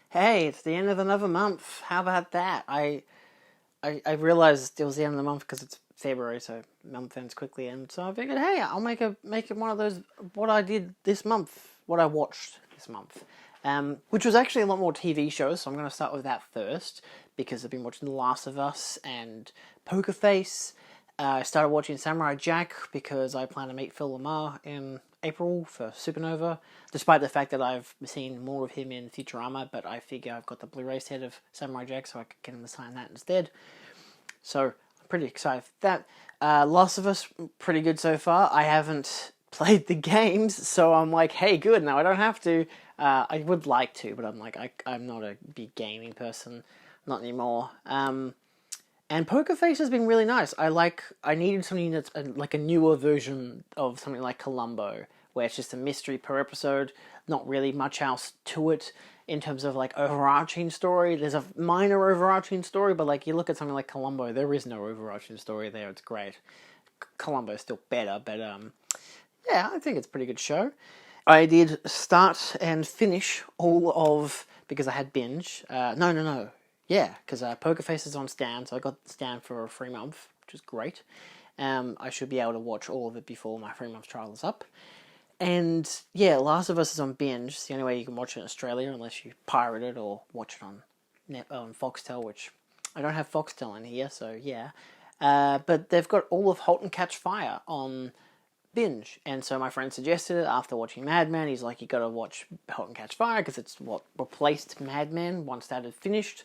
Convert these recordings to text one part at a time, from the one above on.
Hey, it's the end of another month. How about that? I realized it was the end of the month because it's February, so month ends quickly, and so I figured, hey, I'll make it one of those what I did this month, what I watched this month, which was actually a lot more TV shows. So I'm going to start with that first because I've been watching The Last of Us and Poker Face. I started watching Samurai Jack because I plan to meet Phil Lamar in April for Supernova, despite the fact that I've seen more of him in Futurama, but I figure I've got the Blu-ray set of Samurai Jack, so I can get him to sign that instead. So I'm pretty excited for that. Last of Us, pretty good so far. I haven't played the games, so I'm like, hey, good, now I don't have to. I would like to, but I'm like, I'm not a big gaming person, not anymore. And Poker Face has been really nice. I needed something that's like a newer version of something like Columbo, where it's just a mystery per episode, not really much else to it in terms of like overarching story. There's a minor overarching story, but like you look at something like Columbo, there is no overarching story there. It's great. Columbo is still better, but yeah, I think it's a pretty good show. I did start and finish all of, because I had binge. No. Yeah, because Poker Face is on Stan, so I got Stan for a free month, which is great. I should be able to watch all of it before my 3 month trial is up. And yeah, Last of Us is on binge. It's the only way you can watch it in Australia, unless you pirate it or watch it on Foxtel, which I don't have Foxtel in here, so yeah. But they've got all of *Halt and Catch Fire* on binge, and so my friend suggested it after watching Mad Men. He's like, you got to watch *Halt and Catch Fire* because it's what replaced Mad Men once that had finished.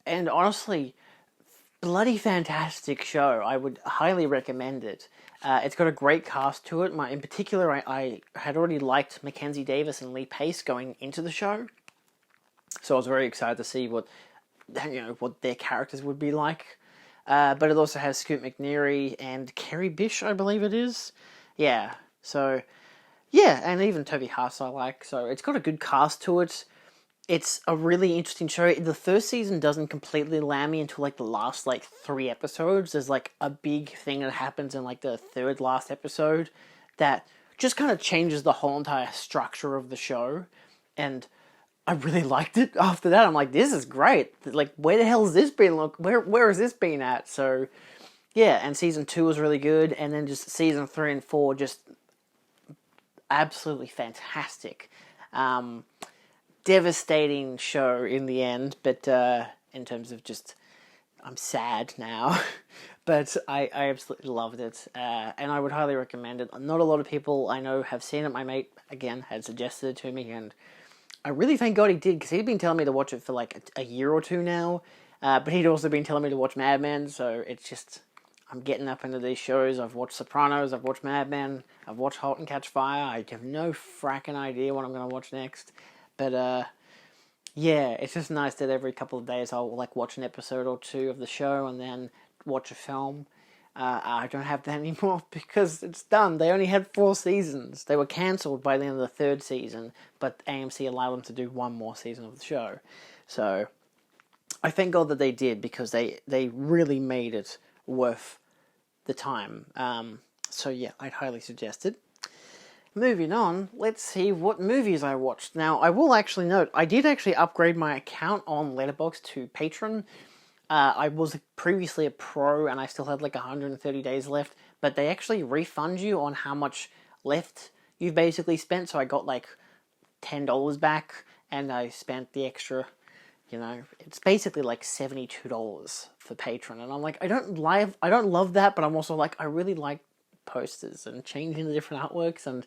And honestly, bloody fantastic show. I would highly recommend it. It's got a great cast to it. In particular, I had already liked Mackenzie Davis and Lee Pace going into the show, so I was very excited to see what their characters would be like. But it also has Scoot McNairy and Kerry Bish, I believe it is. Yeah, so yeah, and even Toby Haas I like. So it's got a good cast to it. It's a really interesting show. The first season doesn't completely land me until like the last 3 episodes. There's like a big thing that happens in like the third last episode that just kind of changes the whole entire structure of the show. And I really liked it after that. I'm like, this is great. Like, where the hell has this been? Look, where has this been at? So yeah, and season 2 was really good, and then just season 3 and 4 just absolutely fantastic. Devastating show in the end, but in terms of just, I'm sad now, but I absolutely loved it, and I would highly recommend it. Not a lot of people I know have seen it. My mate, again, had suggested it to me, and I really thank God he did, because he'd been telling me to watch it for like a year or two now, but he'd also been telling me to watch Mad Men, so it's just, I'm getting up into these shows. I've watched Sopranos, I've watched Mad Men, I've watched *Halt and Catch Fire*. I have no fracking idea what I'm going to watch next. But, yeah, it's just nice that every couple of days I'll, watch an episode or two of the show and then watch a film. I don't have that anymore because it's done. They only had 4 seasons. They were cancelled by the end of the 3rd season, but AMC allowed them to do 1 more season of the show. So, I thank God that they did, because they really made it worth the time. So, yeah, I'd highly suggest it. Moving on, let's see what movies I watched. Now, I will actually note, I did actually upgrade my account on Letterboxd to Patron. I was previously a pro, and I still had 130 days left, but they actually refund you on how much left you've basically spent, so I got $10 back, and I spent the extra, it's basically $72 for Patron, and I'm like, I don't love that, but I'm also I really like posters and changing the different artworks, and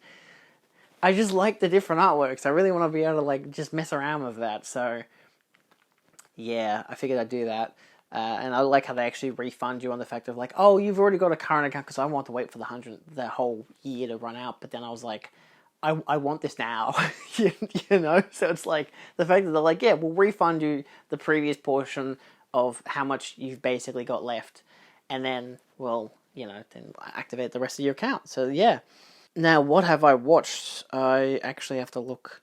I just like the different artworks. I really want to be able to just mess around with that. So yeah, I figured I'd do that. And I like how they actually refund you on the fact of oh, you've already got a current account, because I want to wait for the whole year to run out. But then I was like, I want this now, So it's the fact that they're yeah, we'll refund you the previous portion of how much you've basically got left, and then we'll then activate the rest of your account. So yeah. Now, what have I watched? I actually have to look.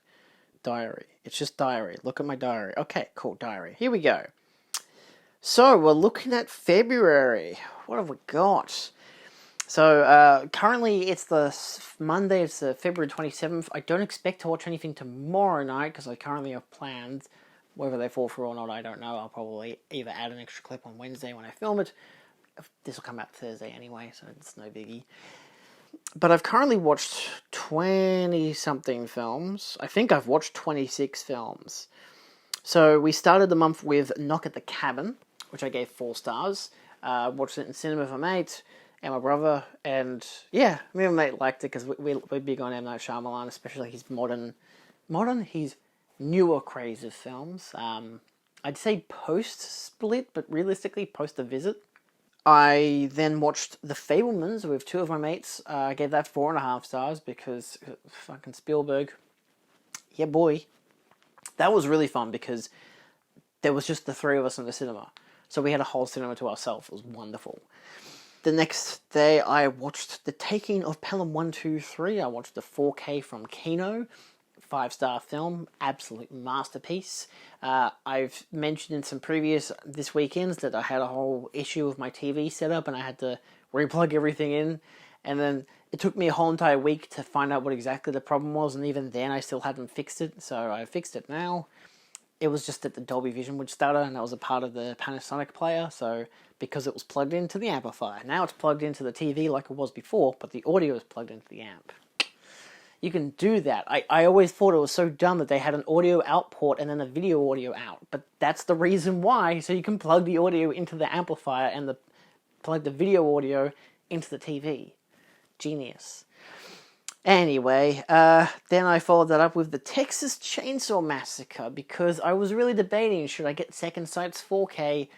Diary. It's just diary. Look at my diary. Okay, cool, diary. Here we go. So, we're looking at February. What have we got? So currently it's Monday, it's February 27th. I don't expect to watch anything tomorrow night because I currently have plans. Whether they fall through or not, I don't know. I'll probably either add an extra clip on Wednesday when I film it. This will come out Thursday anyway, so it's no biggie. But I've currently watched 20-something films. I think I've watched 26 films. So we started the month with Knock at the Cabin, which I gave 4 stars. Watched it in cinema with my mate and my brother, and yeah, me and my mate liked it because we're big on M. Night Shyamalan, especially his his newer craze of films. I'd say post-Split, but realistically post The Visit. I then watched The Fabelmans with 2 of my mates. I gave that 4.5 stars because fucking Spielberg. Yeah, boy. That was really fun because there was just the 3 of us in the cinema. So we had a whole cinema to ourselves. It was wonderful. The next day I watched The Taking of Pelham 123. I watched the 4K from Kino. 5-star film, absolute masterpiece. I've mentioned in some previous this weekends that I had a whole issue with my TV setup and I had to replug everything in, and then it took me a whole entire week to find out what exactly the problem was, and even then I still hadn't fixed it, so I fixed it now. It was just that the Dolby Vision would stutter, and that was a part of the Panasonic player, so because it was plugged into the amplifier. Now it's plugged into the TV like it was before, but the audio is plugged into the amp. You can do that. I always thought it was so dumb that they had an audio out port and then a video audio out. But that's the reason why, so you can plug the audio into the amplifier and plug the video audio into the TV. Genius. Anyway, then I followed that up with the Texas Chainsaw Massacre because I was really debating, should I get Second Sight's 4K?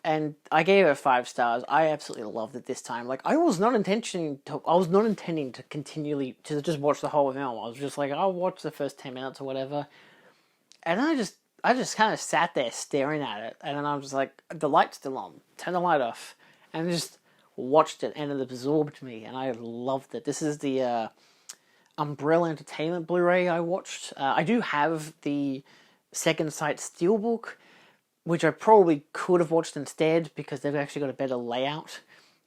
And I gave it 5 stars. I absolutely loved it this time. Like, I was not intending to continually to just watch the whole film. I was just like, I'll watch the first 10 minutes or whatever. And I just kind of sat there staring at it. And then I was like, the light's still on. Turn the light off. And I just watched it, and it absorbed me, and I loved it. This is the Umbrella Entertainment Blu-ray I watched. I do have the Second Sight Steelbook, which I probably could have watched instead because they've actually got a better layout.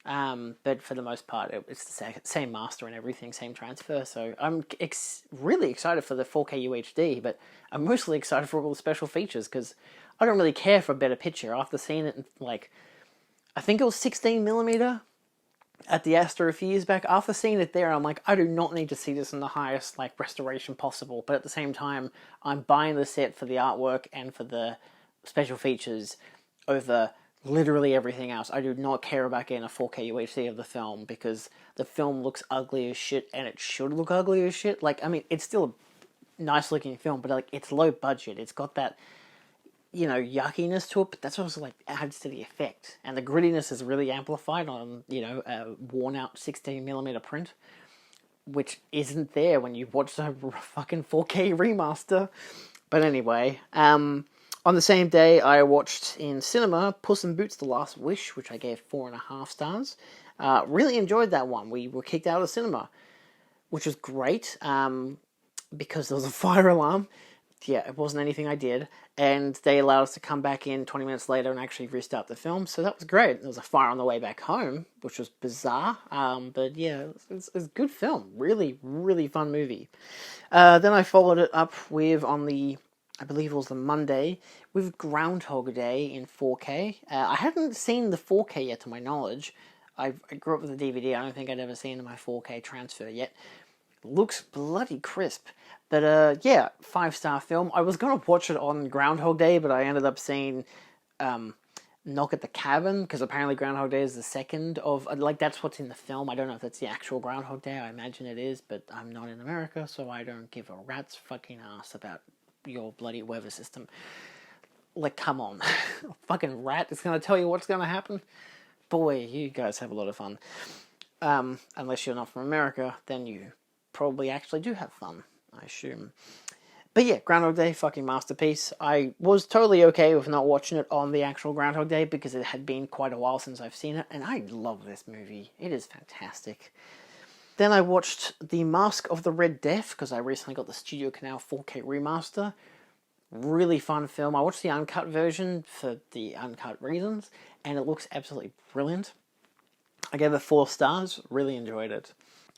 But for the most part, it's the same master and everything, same transfer. So I'm really excited for the 4K UHD, but I'm mostly excited for all the special features because I don't really care for a better picture. After seeing it in, like, I think it was 16mm at the Astor a few years back. After seeing it there, I'm like, I do not need to see this in the highest like restoration possible. But at the same time, I'm buying the set for the artwork and for the special features over literally everything else. I do not care about getting a 4K UHD of the film because the film looks ugly as shit, and it should look ugly as shit. Like, I mean, it's still a nice looking film, but like, it's low budget. It's got that, you know, yuckiness to it, but that's also like adds to the effect. And the grittiness is really amplified on, you know, a worn out 16mm print, which isn't there when you watch the fucking 4K remaster. But anyway, on the same day, I watched in cinema Puss in Boots: The Last Wish, which I gave 4.5 stars. Really enjoyed that one. We were kicked out of the cinema, which was great because there was a fire alarm. Yeah, it wasn't anything I did. And they allowed us to come back in 20 minutes later and actually restart the film. So that was great. There was a fire on the way back home, which was bizarre. But yeah, it's a good film. Really, really fun movie. Then I followed it up with, I believe it was the Monday, with Groundhog Day in 4K. I hadn't seen the 4K yet, to my knowledge. I grew up with the DVD. I don't think I'd ever seen my 4K transfer yet. Looks bloody crisp. But yeah, 5-star film. I was going to watch it on Groundhog Day, but I ended up seeing Knock at the Cabin, because apparently Groundhog Day is the second of, like, that's what's in the film. I don't know if that's the actual Groundhog Day. I imagine it is, but I'm not in America, so I don't give a rat's fucking ass about your bloody weather system. Like, come on. A fucking rat is going to tell you what's going to happen? Boy, you guys have a lot of fun. Unless you're not from America, then you probably actually do have fun, I assume. But yeah, Groundhog Day, fucking masterpiece. I was totally okay with not watching it on the actual Groundhog Day because it had been quite a while since I've seen it, and I love this movie. It is fantastic. Then I watched The Mask of the Red Death because I recently got the Studio Canal 4K remaster. Really fun film. I watched the uncut version for the uncut reasons, and it looks absolutely brilliant. I gave it 4 stars. Really enjoyed it.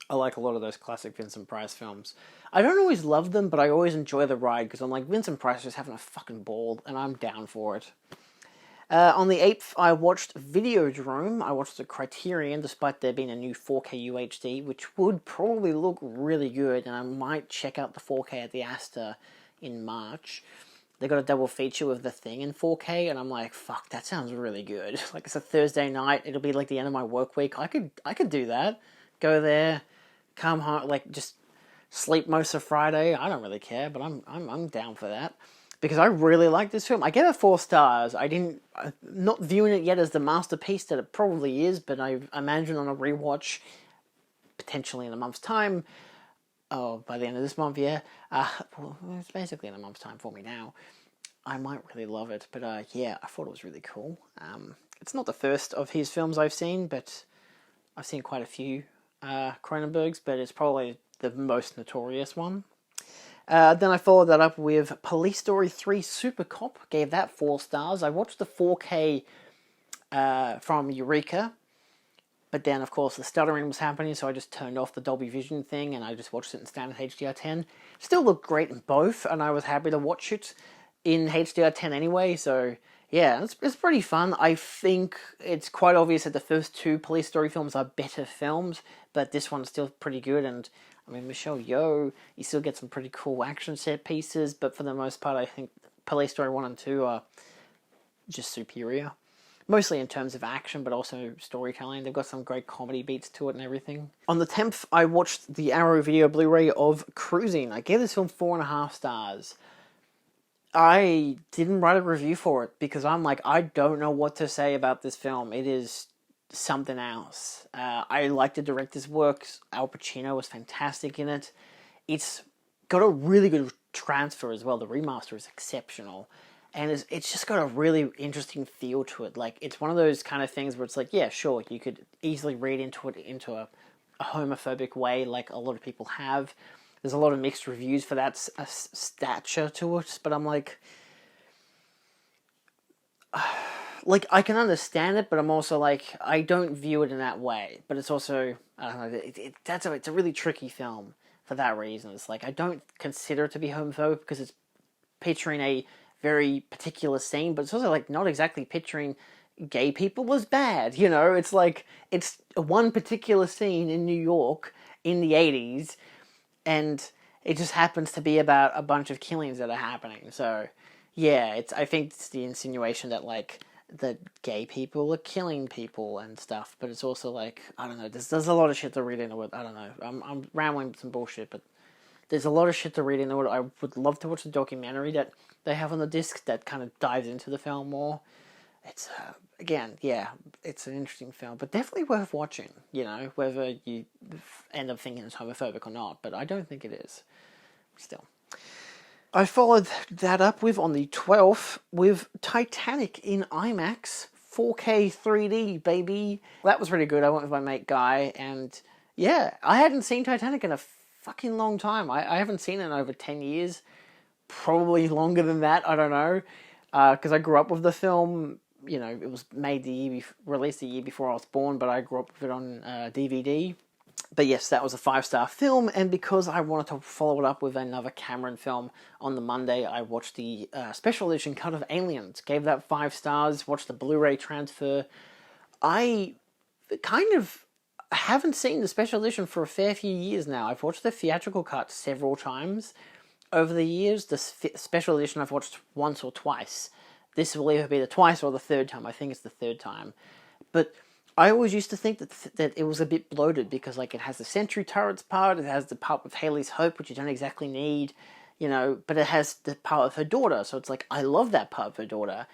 I like a lot of those classic Vincent Price films. I don't always love them, but I always enjoy the ride because I'm like, Vincent Price is having a fucking ball, and I'm down for it. On the 8th, I watched Videodrome. I watched the Criterion, despite there being a new 4K UHD, which would probably look really good, and I might check out the 4K at the Astor in March. They got a double feature with The Thing in 4K, and I'm like, fuck, that sounds really good. Like, it's a Thursday night, it'll be like the end of my work week. I could do that. Go there, come home, like, just sleep most of Friday. I don't really care, but I'm down for that. Because I really like this film. I gave it 4 stars. I'm not viewing it yet as the masterpiece that it probably is, but I imagine on a rewatch, potentially in a month's time, by the end of this month, yeah. Well, it's basically in a month's time for me now. I might really love it, but yeah, I thought it was really cool. It's not the first of his films I've seen, but I've seen quite a few Cronenberg's, but it's probably the most notorious one. Then I followed that up with Police Story 3 Super Cop. Gave that 4 stars. I watched the 4K from Eureka, but then, of course, the stuttering was happening, so I just turned off the Dolby Vision thing, and I just watched it in standard HDR10. Still looked great in both, and I was happy to watch it in HDR10 anyway, so yeah, it's pretty fun. I think it's quite obvious that the first 2 Police Story films are better films, but this one's still pretty good, and I mean, Michelle Yeoh, you still get some pretty cool action set pieces, but for the most part, I think Police Story 1 and 2 are just superior. Mostly in terms of action, but also storytelling. They've got some great comedy beats to it and everything. On the 10th, I watched the Arrow Video Blu-ray of Cruising. I gave this film 4.5 stars. I didn't write a review for it because I'm like, I don't know what to say about this film. It is something else. I like the director's work. Al Pacino was fantastic in it. It's got a really good transfer as well. The remaster is exceptional. And it's just got a really interesting feel to it. Like, it's one of those kind of things where it's like, yeah, sure, you could easily read into it into a homophobic way like a lot of people have. There's a lot of mixed reviews for that stature to it, but I'm like, I can understand it, but I'm also like, I don't view it in that way. But it's also, I don't know, it's a really tricky film for that reason. It's like, I don't consider it to be homophobic because it's picturing a very particular scene, but it's also like not exactly picturing gay people was bad, you know? It's like, it's one particular scene in New York in the 80s, and it just happens to be about a bunch of killings that are happening. So, yeah, I think it's the insinuation that, like, that gay people are killing people and stuff, but it's also like, I don't know, there's a lot of shit to read into it. I don't know, I'm rambling some bullshit, but there's a lot of shit to read into it. I would love to watch the documentary that they have on the disc that kind of dives into the film more. It's, again, yeah, it's an interesting film, but definitely worth watching, you know, whether you end up thinking it's homophobic or not, but I don't think it is, still. I followed that up with, on the 12th, with Titanic in IMAX, 4K 3D, baby. That was pretty good. I went with my mate Guy, and yeah, I hadn't seen Titanic in a fucking long time. I haven't seen it in over 10 years, probably longer than that, I don't know, because I grew up with the film. You know, it was made released the year before I was born, but I grew up with it on DVD. But yes, that was a 5-star film, and because I wanted to follow it up with another Cameron film on the Monday, I watched the special edition cut of Aliens, gave that 5 stars, watched the Blu-ray transfer. I kind of haven't seen the special edition for a fair few years now. I've watched the theatrical cut several times over the years. The special edition I've watched once or twice. This will either be the twice or the third time. I think it's the third time. But I always used to think that it was a bit bloated because, like, it has the Sentry Turrets part, it has the part with Haley's Hope, which you don't exactly need, you know, but it has the part of her daughter, so it's like, I love that part of her daughter.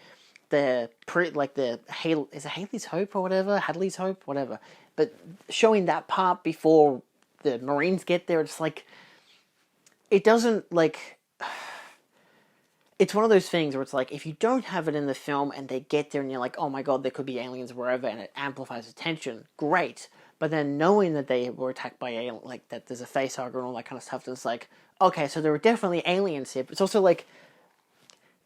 Is it Haley's Hope or whatever? Hadley's Hope? Whatever. But showing that part before the Marines get there, it's like, it doesn't, like, it's one of those things where it's like, if you don't have it in the film and they get there and you're like, oh my god, there could be aliens wherever, and it amplifies the tension, great. But then knowing that they were attacked by aliens, like that there's a facehugger and all that kind of stuff, it's like, okay, so there are definitely aliens here. But it's also like,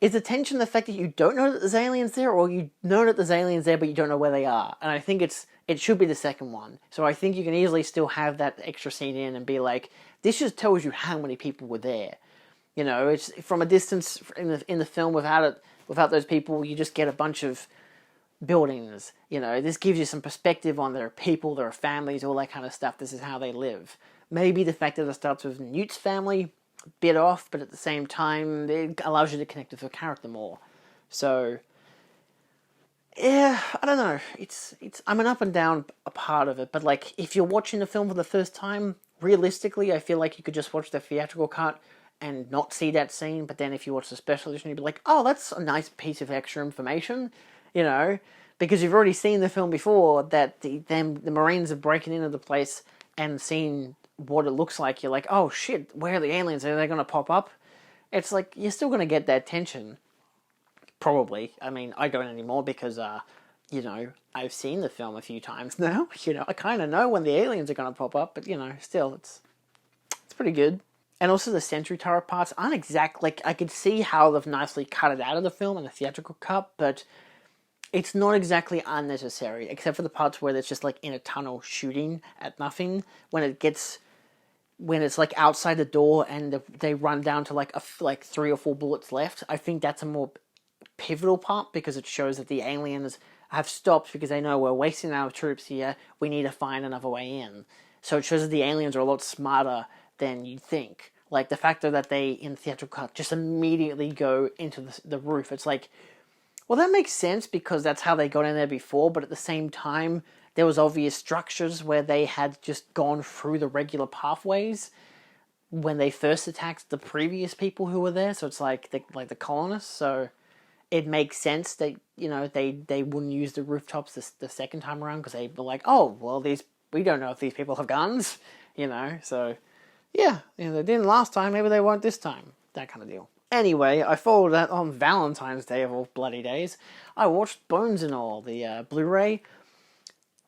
is the tension the fact that you don't know that there's aliens there, or you know that there's aliens there but you don't know where they are? And I think it's it should be the second one. So I think you can easily still have that extra scene in and be like, this just tells you how many people were there. You know, it's from a distance in the film without those people, you just get a bunch of buildings. You know, this gives you some perspective on their people, their families, all that kind of stuff. This is how they live. Maybe the fact that it starts with Newt's family, a bit off, but at the same time, it allows you to connect with the character more. So, yeah, I don't know. I'm an up and down a part of it, but like, if you're watching the film for the first time, realistically, I feel like you could just watch the theatrical cut and not see that scene, but then if you watch the special edition, you'd be like, oh, that's a nice piece of extra information, you know, because you've already seen the film before that the Marines are breaking into the place and seeing what it looks like. You're like, oh shit, where are the aliens? Are they going to pop up? It's like, you're still going to get that tension. Probably. I mean, I don't anymore because, you know, I've seen the film a few times now. You know, I kind of know when the aliens are going to pop up, but, you know, still, it's pretty good. And also the sentry turret parts aren't exact. Like, I could see how they've nicely cut it out of the film in the theatrical cut, but it's not exactly unnecessary, except for the parts where it's just, like, in a tunnel shooting at nothing. When it's, like, outside the door and they run down to, like, 3 or 4 bullets left, I think that's a more pivotal part because it shows that the aliens have stopped because they know we're wasting our troops here. We need to find another way in. So it shows that the aliens are a lot smarter than you'd think. Like, the fact that they, in the theatrical cut, just immediately go into the roof. It's like, well, that makes sense because that's how they got in there before, but at the same time, there was obvious structures where they had just gone through the regular pathways when they first attacked the previous people who were there. So it's like the colonists. So it makes sense that, you know, they wouldn't use the rooftops the second time around because they were like, oh, well, we don't know if these people have guns, you know, so yeah, you know, they didn't last time, maybe they won't this time, that kind of deal. Anyway, I followed that on Valentine's Day of all bloody days. I watched Bones and All, the Blu-ray.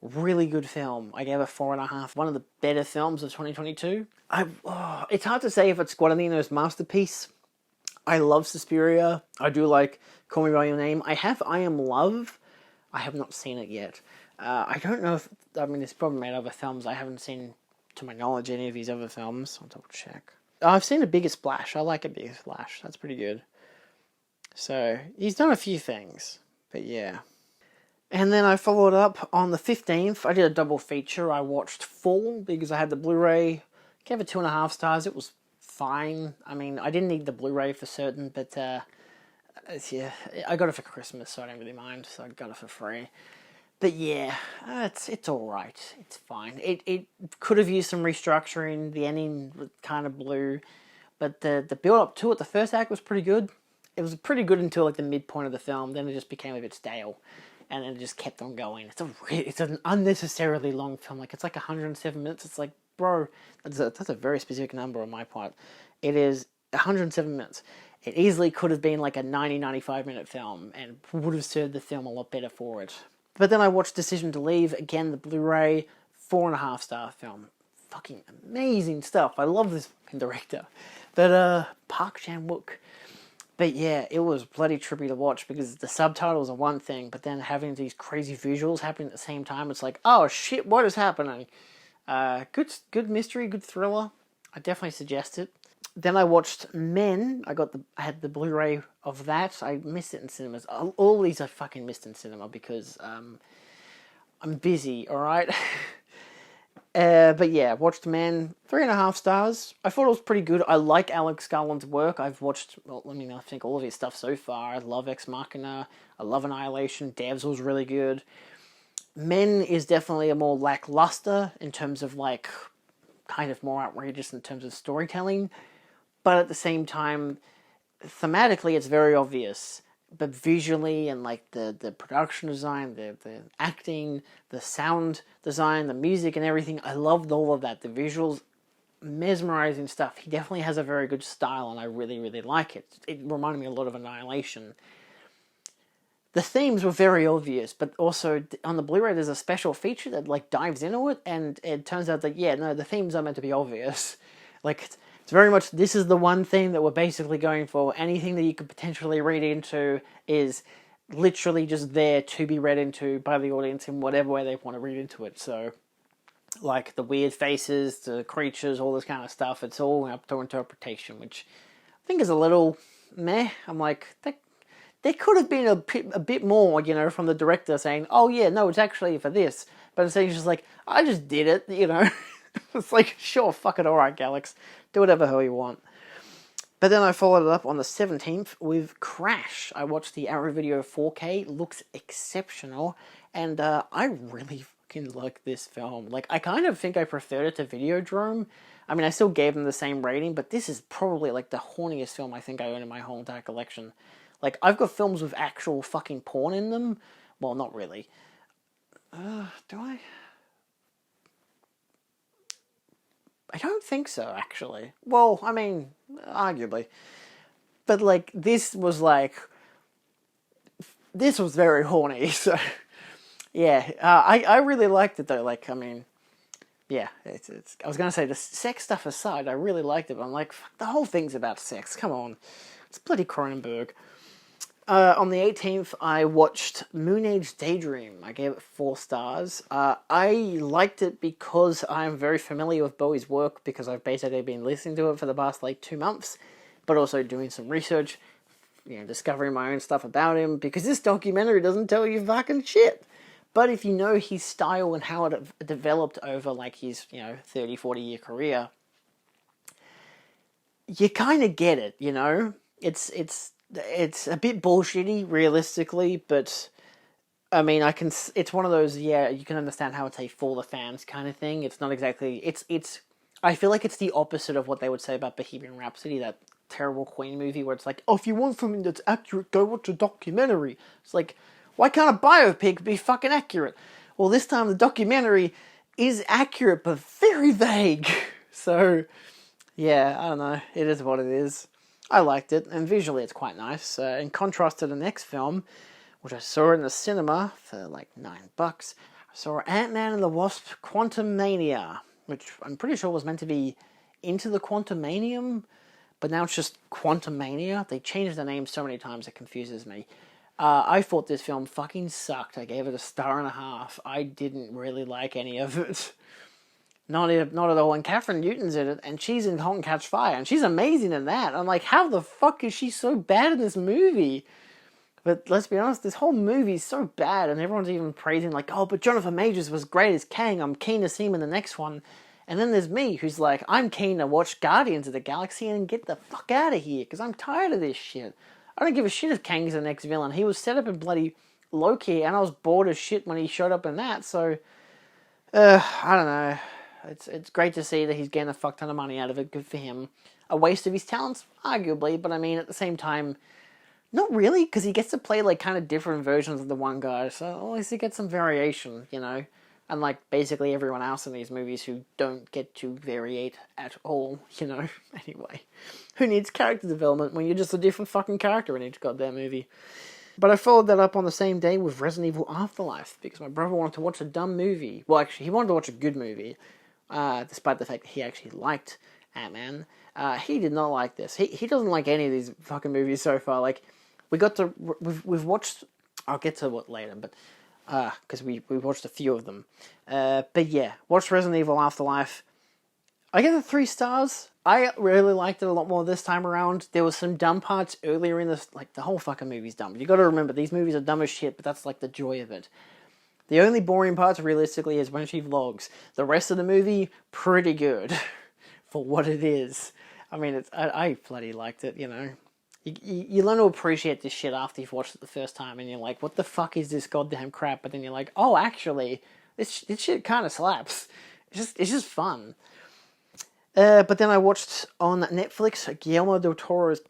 Really good film. I gave it 4.5. One of the better films of 2022. It's hard to say if it's Guadagnino's masterpiece. I love Suspiria. I do like Call Me By Your Name. I have I Am Love. I have not seen it yet. I don't know if, I mean, it's probably made other films. I haven't seen, to my knowledge, any of these other films. I'll double check. I've seen A Bigger Splash. I like A Bigger Splash. That's pretty good. So, he's done a few things. But yeah. And then I followed up on the 15th. I did a double feature. I watched Fall because I had the Blu-ray. Gave it 2.5 stars. It was fine. I mean, I didn't need the Blu-ray for certain, but yeah, I got it for Christmas, so I don't really mind. So I got it for free. But yeah, it's all right. It's fine. It could have used some restructuring. The ending was kind of blue, but the build up to it, the first act was pretty good. It was pretty good until like the midpoint of the film. Then it just became a bit stale, and then it just kept on going. It's an unnecessarily long film. Like, it's like 107 minutes. It's like, bro, that's a very specific number on my part. It is 107 minutes. It easily could have been like a 95 minute film and would have served the film a lot better for it. But then I watched Decision to Leave, again, the Blu-ray, 4.5 star film. Fucking amazing stuff. I love this fucking director. But, Park Chan-wook. But yeah, it was bloody trippy to watch because the subtitles are one thing, but then having these crazy visuals happening at the same time, it's like, oh shit, what is happening? Good mystery, good thriller. I definitely suggest it. Then I watched Men. I had the Blu-ray of that. I missed it in cinemas. All these I fucking missed in cinema because I'm busy, alright? But yeah, watched Men. 3.5 stars. I thought it was pretty good. I like Alex Garland's work. I've watched, I think all of his stuff so far. I love Ex Machina. I love Annihilation. Devs was really good. Men is definitely a more lackluster in terms of like, kind of more outrageous in terms of storytelling. But at the same time, thematically, it's very obvious. But visually and like the production design, the acting, the sound design, the music and everything, I loved all of that. The visuals, mesmerizing stuff. He definitely has a very good style and I really, really like it. It reminded me a lot of Annihilation. The themes were very obvious, but also on the Blu-ray there's a special feature that like dives into it, and it turns out that, yeah, no, the themes are meant to be obvious. Like, it's very much, this is the one theme that we're basically going for. Anything that you could potentially read into is literally just there to be read into by the audience in whatever way they want to read into it. So, like the weird faces, the creatures, all this kind of stuff, it's all up to interpretation, which I think is a little meh. I'm like, there could have been a bit more, you know, from the director saying, oh yeah, no, it's actually for this. But instead he's just like, I just did it, you know. It's like, sure, fuck it, alright, Galax. Do whatever the hell you want. But then I followed it up on the 17th with Crash. I watched the Arrow Video 4K. Looks exceptional. And I really fucking like this film. Like, I kind of think I preferred it to Videodrome. I mean, I still gave them the same rating, but this is probably, like, the horniest film I think I own in my whole entire collection. Like, I've got films with actual fucking porn in them. Well, not really. Do I? I don't think so, actually. Well, I mean, arguably. But, like, this was very horny, so... Yeah, I really liked it, though. Like, I mean, yeah, I was going to say, the sex stuff aside, I really liked it, but I'm like, fuck, the whole thing's about sex, come on. It's bloody Cronenberg. On the 18th, I watched Moon Age Daydream. I gave it 4 stars. I liked it because I'm very familiar with Bowie's work, because I've basically been listening to it for the past, 2 months, but also doing some research, you know, discovering my own stuff about him, because this documentary doesn't tell you fucking shit. But if you know his style and how it developed over, his, 30, 40-year career, you kind of get it, you know? It's a bit bullshitty, realistically, but I mean, it's one of those, yeah, you can understand how it's a for the fans kind of thing. It's not exactly, I feel like it's the opposite of what they would say about Bohemian Rhapsody, that terrible Queen movie where it's like, oh, if you want something that's accurate, go watch a documentary. It's like, why can't a biopic be fucking accurate? Well, this time the documentary is accurate, but very vague. So, yeah, I don't know. It is what it is. I liked it, and visually it's quite nice. In contrast to the next film, which I saw in the cinema for $9, I saw Ant-Man and the Wasp: Quantumania, which I'm pretty sure was meant to be Into the Quantumanium, but now it's just Quantumania. They changed the name so many times it confuses me. I thought this film fucking sucked. I gave it a 1.5 stars. I didn't really like any of it. Not at all. And Catherine Newton's in it, and she's in *Halt and Catch Fire*, and she's amazing in that. I'm like, how the fuck is she so bad in this movie? But let's be honest, this whole movie's so bad, and everyone's even praising, like, oh, but Jonathan Majors was great as Kang. I'm keen to see him in the next one. And then there's me, who's like, I'm keen to watch Guardians of the Galaxy and get the fuck out of here, because I'm tired of this shit. I don't give a shit if Kang's the next villain. He was set up in bloody Loki, and I was bored as shit when he showed up in that, so... I don't know. It's great to see that he's getting a fuck ton of money out of it. Good for him. A waste of his talents, arguably, but I mean, at the same time, not really, because he gets to play, kind of different versions of the one guy, so at least he gets some variation, you know? Unlike basically everyone else in these movies who don't get to variate at all, you know? Anyway, who needs character development when you're just a different fucking character in each goddamn movie? But I followed that up on the same day with Resident Evil Afterlife, because my brother wanted to watch a dumb movie. Well, actually, he wanted to watch a good movie, despite the fact that he actually liked Ant-Man. He did not like this. He doesn't like any of these fucking movies so far. We've watched... I'll get to what later, but... because we watched a few of them. But yeah, watched Resident Evil Afterlife. I give it 3 stars. I really liked it a lot more this time around. There was some dumb parts earlier in this, the whole fucking movie's dumb. You gotta remember, these movies are dumb as shit, but that's the joy of it. The only boring parts, realistically, is when she vlogs. The rest of the movie, pretty good. For what it is. I mean, I bloody liked it, you know. You learn to appreciate this shit after you've watched it the first time, and you're like, what the fuck is this goddamn crap? But then you're like, oh, actually, this shit kind of slaps. It's just fun. But then I watched on Netflix Guillermo del Toro's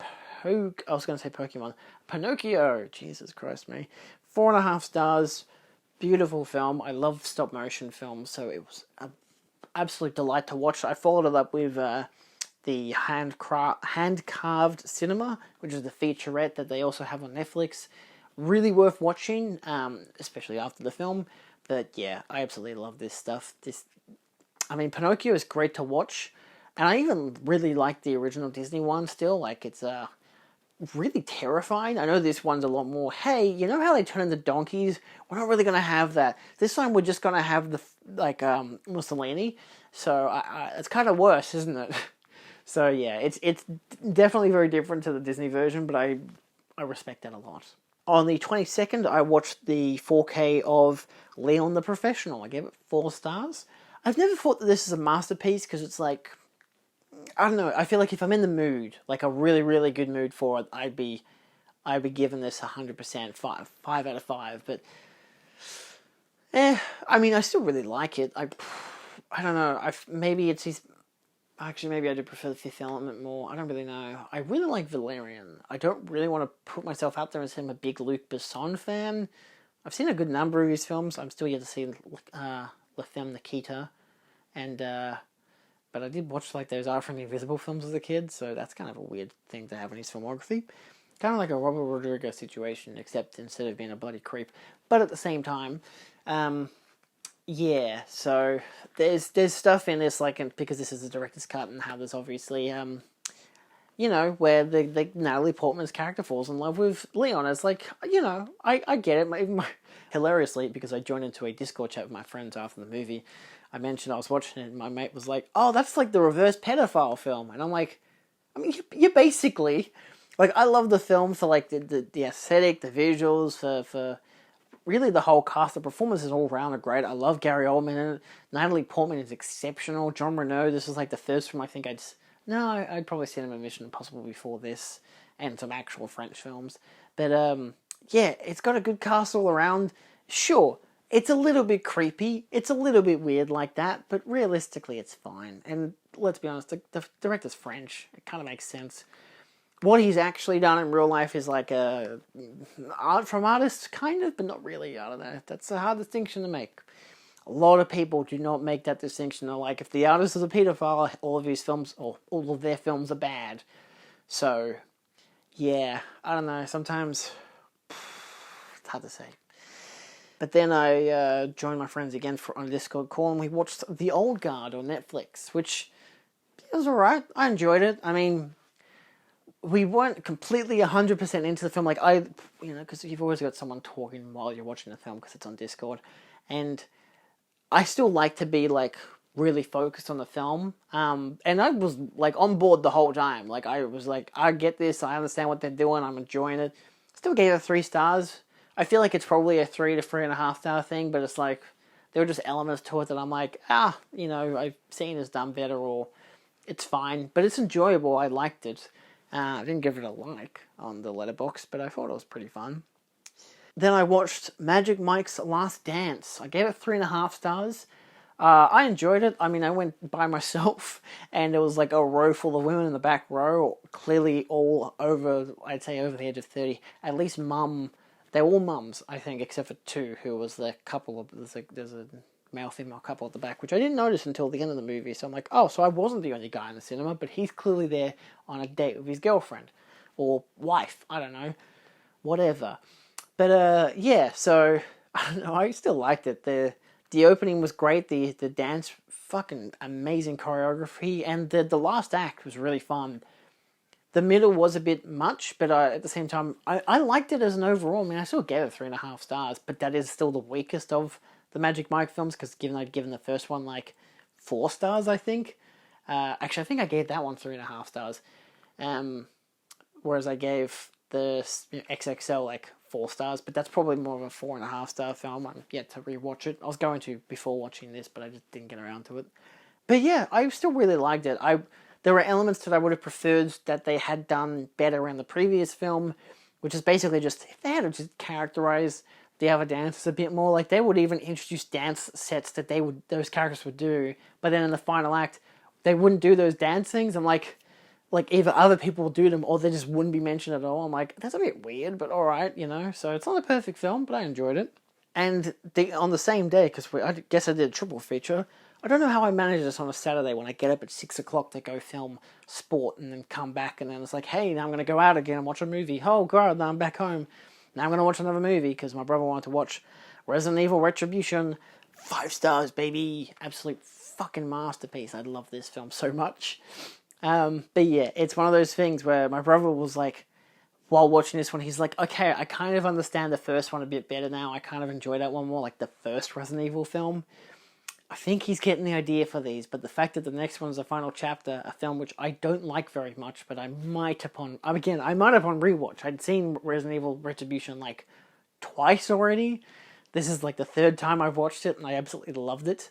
I was going to say Pokemon. Pinocchio. Jesus Christ, me. 4.5 stars. Beautiful film. I love stop motion films, so it was an absolute delight to watch. I followed it up with the hand-carved cinema, which is the featurette that they also have on Netflix. Really worth watching, especially after the film. But yeah, I absolutely love this stuff. Pinocchio is great to watch, and I even really like the original Disney one still. It's really terrifying. I know this one's a lot more, hey, you know how they turn into donkeys? We're not really going to have that. This time we're just going to have the, like, Mussolini. So it's kind of worse, isn't it? So yeah, it's definitely very different to the Disney version, but I respect that a lot. On the 22nd, I watched the 4K of Leon the Professional. I gave it 4 stars. I've never thought that this is a masterpiece because it's like, I don't know, I feel like if I'm in the mood, like a really, really good mood for it, I'd be giving this 100%, 5 out of 5, but I mean, I still really like it. I don't know, maybe it's his, actually maybe I do prefer the Fifth Element more, I don't really know. I really like Valerian. I don't really want to put myself out there and say I'm a big Luc Besson fan. I've seen a good number of his films. I'm still yet to see La Femme Nikita, and but I did watch like those Art from the Invisible films as a kid, so that's kind of a weird thing to have in his filmography. Kind of like a Robert Rodriguez situation, except instead of being a bloody creep. But at the same time, yeah, so there's stuff in this, like, because this is a director's cut, and how there's obviously, you know, where the Natalie Portman's character falls in love with Leon. It's like, you know, I get it. Hilariously, because I joined into a Discord chat with my friends after the movie, I mentioned I was watching it, and my mate was like, oh, that's like the reverse pedophile film. And I'm like, I mean, you're basically, like, I love the film for, like, the aesthetic, the visuals, for really the whole cast. The performances all round are great. I love Gary Oldman in it. Natalie Portman is exceptional. John Reno, this was like the first film I think I'd probably seen him in Mission Impossible before this, and some actual French films. But, yeah, it's got a good cast all around. Sure, it's a little bit creepy, it's a little bit weird like that, but realistically it's fine. And let's be honest, the director's French. It kind of makes sense. What he's actually done in real life is like a art from artists, kind of, but not really. I don't know. That's a hard distinction to make. A lot of people do not make that distinction. They're like, if the artist is a pedophile, all of his films, or all of their films are bad. So, yeah, I don't know. Sometimes it's hard to say. But then I joined my friends again on a Discord call, and we watched The Old Guard on Netflix, which was alright. I enjoyed it. I mean, we weren't completely 100% into the film. Like, because you've always got someone talking while you're watching the film because it's on Discord. And I still like to be, like, really focused on the film. And I was, like, on board the whole time. Like, I was like, I get this. I understand what they're doing. I'm enjoying it. Still gave it 3 stars. I feel like it's probably a 3 to 3.5 star thing, but it's like, there were just elements to it that I'm like, you know, I've seen it's done better, or it's fine, but it's enjoyable. I liked it. I didn't give it a like on the letterbox, but I thought it was pretty fun. Then I watched Magic Mike's Last Dance. I gave it 3.5 stars. I enjoyed it. I mean, I went by myself, and there was like a row full of women in the back row, clearly all over, I'd say over the age of 30. At least they're all mums, I think, except for 2, who was the couple of, there's a male-female couple at the back, which I didn't notice until the end of the movie. So I'm like, oh, so I wasn't the only guy in the cinema, but he's clearly there on a date with his girlfriend, or wife, I don't know, whatever. But, yeah, so, I don't know, I still liked it. The opening was great, the dance, fucking amazing choreography, and the last act was really fun. The middle was a bit much, but at the same time, I liked it as an overall. I mean, I still gave it 3.5 stars, but that is still the weakest of the Magic Mike films, because I'd given the first one, like, 4 stars, I think. Actually, I think I gave that one 3.5 stars. Whereas I gave the XXL, like, 4 stars, but that's probably more of a 4.5 star film. I'm yet to rewatch it. I was going to before watching this, but I just didn't get around to it. But yeah, I still really liked it. There were elements that I would have preferred that they had done better in the previous film, which is basically just, if they had to just characterize the other dancers a bit more, like, they would even introduce dance sets that those characters would do, but then in the final act, they wouldn't do those dance things, and like either other people would do them, or they just wouldn't be mentioned at all. I'm like, that's a bit weird, but alright, you know, so it's not a perfect film, but I enjoyed it. And on the same day, because I guess I did a triple feature, I don't know how I manage this on a Saturday when I get up at 6 o'clock to go film sport and then come back, and then it's like, hey, now I'm going to go out again and watch a movie. Oh, God, now I'm back home. Now I'm going to watch another movie because my brother wanted to watch Resident Evil Retribution. 5 stars, baby. Absolute fucking masterpiece. I love this film so much. But yeah, it's one of those things where my brother was like, while watching this one, he's like, okay, I kind of understand the first one a bit better now. I kind of enjoy that one more, like the first Resident Evil film. I think he's getting the idea for these, but the fact that the next one's the final chapter, a film which I don't like very much, but I might upon rewatch. I'd seen Resident Evil Retribution like twice already. This is like the third time I've watched it, and I absolutely loved it.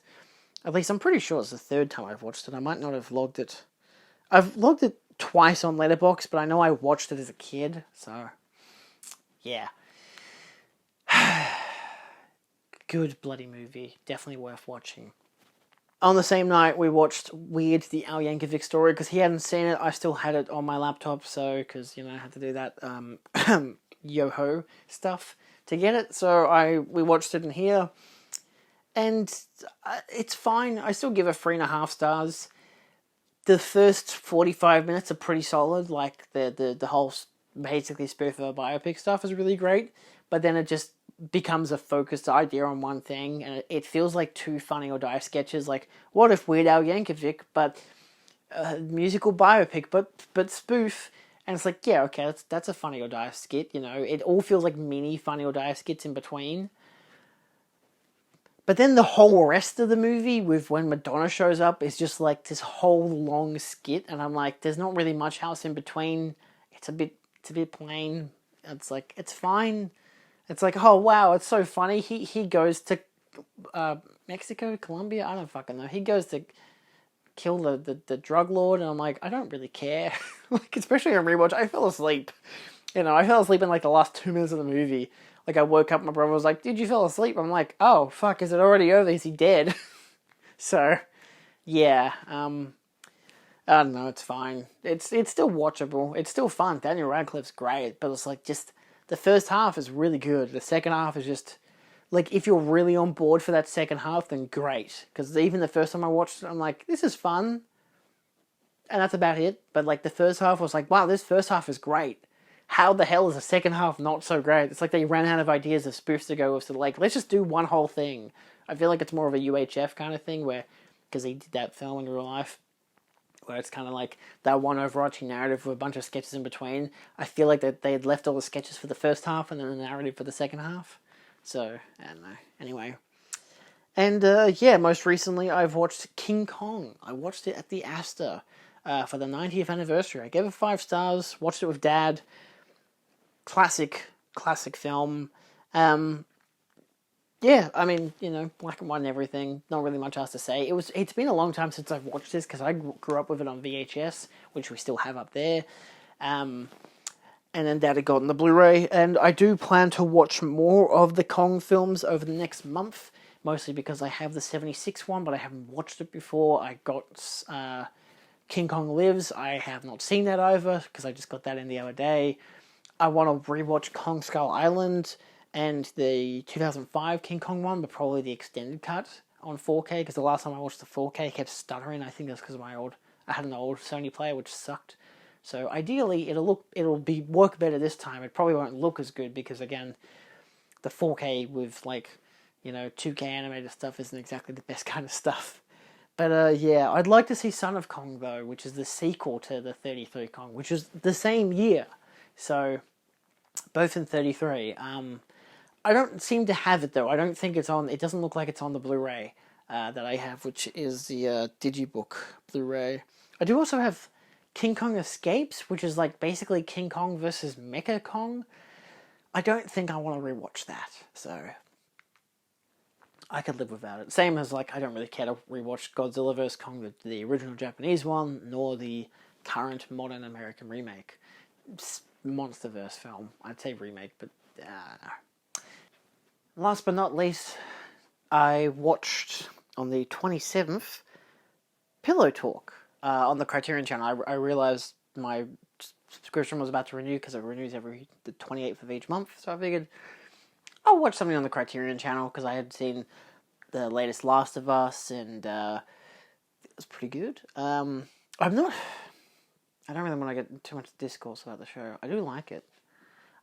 At least I'm pretty sure it's the third time I've watched it. I might not have logged it. I've logged it twice on Letterboxd, but I know I watched it as a kid, so yeah. Good bloody movie. Definitely worth watching. On the same night, we watched Weird, the Al Yankovic story, because he hadn't seen it. I still had it on my laptop, so, because, I had to do that Yoho stuff to get it. So we watched it in here, and it's fine. I still give it 3.5 stars. The first 45 minutes are pretty solid. Like, the whole basically spoof of a biopic stuff is really great, but then it just becomes a focused idea on one thing, and it feels like two Funny or Die sketches. Like, what if Weird Al Yankovic, but musical biopic, but spoof? And it's like, yeah, okay, that's a Funny or Die skit. It all feels like mini Funny or Die skits in between. But then the whole rest of the movie, with when Madonna shows up, is just like this whole long skit, and I'm like, there's not really much else in between. It's a bit plain. It's like, it's fine. It's like, oh wow, it's so funny. He goes to Mexico, Colombia, I don't fucking know. He goes to kill the drug lord, and I'm like, I don't really care. Like, especially on rewatch, I fell asleep. I fell asleep in like the last 2 minutes of the movie. Like, I woke up, my brother was like, "Did you fall asleep?" I'm like, oh fuck, is it already over? Is he dead? So, yeah. I don't know. It's fine. It's still watchable. It's still fun. Daniel Radcliffe's great, but it's like just. The first half is really good. The second half is just, like, if you're really on board for that second half, then great. Because even the first time I watched it, I'm like, this is fun. And that's about it. But, like, the first half was like, wow, this first half is great. How the hell is the second half not so great? It's like they ran out of ideas of spoofs to go with. So, like, let's just do one whole thing. I feel like it's more of a UHF kind of thing where, because he did that film in real life, where it's kind of like that one overarching narrative with a bunch of sketches in between. I feel like that they had left all the sketches for the first half and then the narrative for the second half. So, I don't know. Anyway. And, most recently I've watched King Kong. I watched it at the Astor for the 90th anniversary. I gave it 5 stars, watched it with Dad. Classic film. Yeah, I mean, black and white and everything. Not really much else to say. It's been a long time since I've watched this because I grew up with it on VHS, which we still have up there. And then Dad had gotten the Blu-ray, and I do plan to watch more of the Kong films over the next month, mostly because I have the 76 one, but I haven't watched it before. I got King Kong Lives. I have not seen that either because I just got that in the other day. I want to rewatch Kong Skull Island and the 2005 King Kong one, but probably the extended cut on 4K, because the last time I watched the 4K, it kept stuttering. I think that's because I had an old Sony player, which sucked. So ideally, it'll work better this time. It probably won't look as good, because again, the 4K with 2K animated stuff isn't exactly the best kind of stuff. But I'd like to see Son of Kong, though, which is the sequel to the 33 Kong, which is the same year. So, both in 33. I don't seem to have it, though. I don't think it's on. It doesn't look like it's on the Blu-ray that I have, which is the Digibook Blu-ray. I do also have King Kong Escapes, which is like basically King Kong versus Mecha Kong. I don't think I want to rewatch that, so I could live without it. Same as, I don't really care to rewatch Godzilla vs. Kong, the original Japanese one, nor the current modern American remake. Monsterverse film. I'd say remake, but no. Last but not least, I watched on the 27th Pillow Talk on the Criterion channel. I realized my subscription was about to renew because it renews every the 28th of each month, so I figured I'll watch something on the Criterion channel because I had seen the latest Last of Us, and it was pretty good. I don't really want to get too much discourse about the show. I do like it.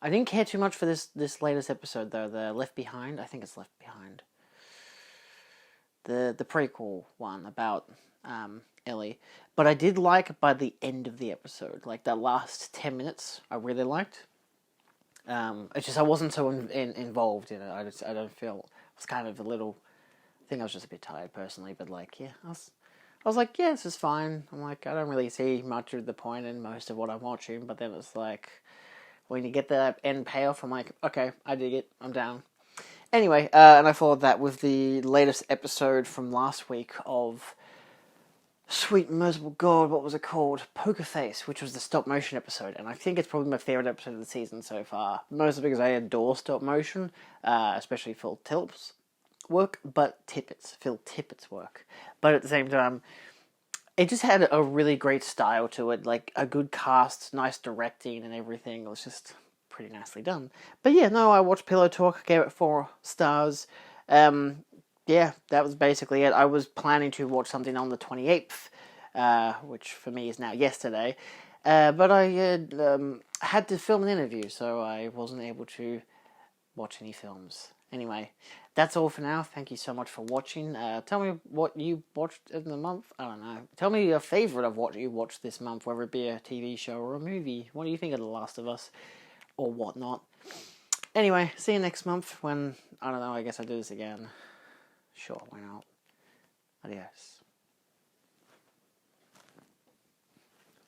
I didn't care too much for this latest episode, though, the Left Behind. I think it's Left Behind. The prequel one about Ellie. But I did like by the end of the episode. Like, that last 10 minutes, I really liked. It's just I wasn't so involved in it. I don't feel I was kind of a little. I think I was just a bit tired personally, but like yeah, I was like yeah, this is fine. I'm like I don't really see much of the point in most of what I'm watching, but then it's like when you get that end payoff, I'm like okay, I dig it. I'm down. Anyway, and I followed that with the latest episode from last week of Sweet Merciful God, what was it called? Poker Face, which was the stop motion episode, and I think it's probably my favourite episode of the season so far. Mostly because I adore stop motion, especially Phil Tippett's work, Phil Tippett's work. But at the same time, it just had a really great style to it, like a good cast, nice directing, and everything. It was just pretty nicely done. But yeah, no, I watched Pillow Talk, gave it 4 stars. Yeah, that was basically it. I was planning to watch something on the 28th, which for me is now yesterday, but I had to film an interview, so I wasn't able to watch any films. Anyway, that's all for now. Thank you so much for watching. Tell me what you watched in the month. I don't know. Tell me your favourite of what you watched this month, whether it be a TV show or a movie. What do you think of The Last of Us or whatnot? Anyway, see you next month when, I don't know, I guess I'll do this again. Sure, why not? Adios.